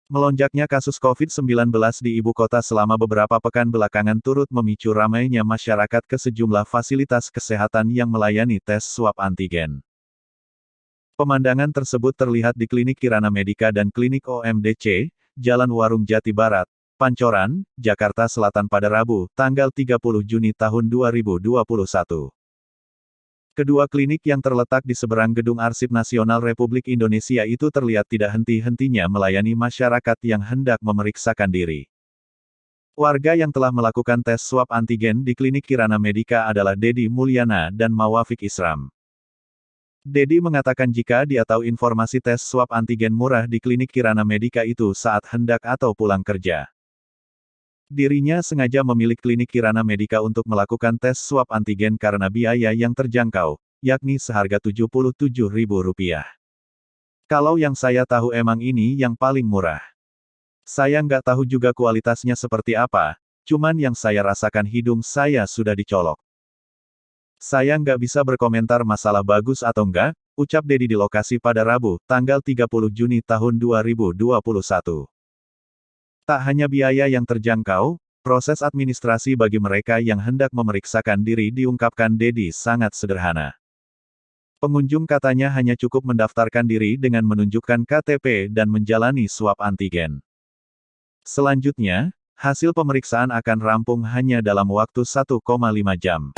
Melonjaknya kasus COVID-19 di ibu kota selama beberapa pekan belakangan turut memicu ramainya masyarakat ke sejumlah fasilitas kesehatan yang melayani tes swab antigen. Pemandangan tersebut terlihat di Klinik Kirana Medica dan Klinik OMDC, Jalan Warung Jati Barat, Pancoran, Jakarta Selatan pada Rabu, tanggal 30 Juni tahun 2021. Kedua klinik yang terletak di seberang Gedung Arsip Nasional Republik Indonesia itu terlihat tidak henti-hentinya melayani masyarakat yang hendak memeriksakan diri. Warga yang telah melakukan tes swab antigen di Klinik Kirana Medica adalah Dedi Mulyana dan Mawafik Isram. Dedi mengatakan jika dia tahu informasi tes swab antigen murah di Klinik Kirana Medica itu saat hendak atau pulang kerja. Dirinya sengaja memilih Klinik Kirana Medica untuk melakukan tes swab antigen karena biaya yang terjangkau, yakni seharga Rp77.000. Kalau yang saya tahu emang ini yang paling murah. Saya nggak tahu juga kualitasnya seperti apa, cuman yang saya rasakan hidung saya sudah dicolok. Saya nggak bisa berkomentar masalah bagus atau enggak, ucap Dedi di lokasi pada Rabu, tanggal 30 Juni tahun 2021. Tak hanya biaya yang terjangkau, proses administrasi bagi mereka yang hendak memeriksakan diri diungkapkan Dedi sangat sederhana. Pengunjung katanya hanya cukup mendaftarkan diri dengan menunjukkan KTP dan menjalani swab antigen. Selanjutnya, hasil pemeriksaan akan rampung hanya dalam waktu 1,5 jam.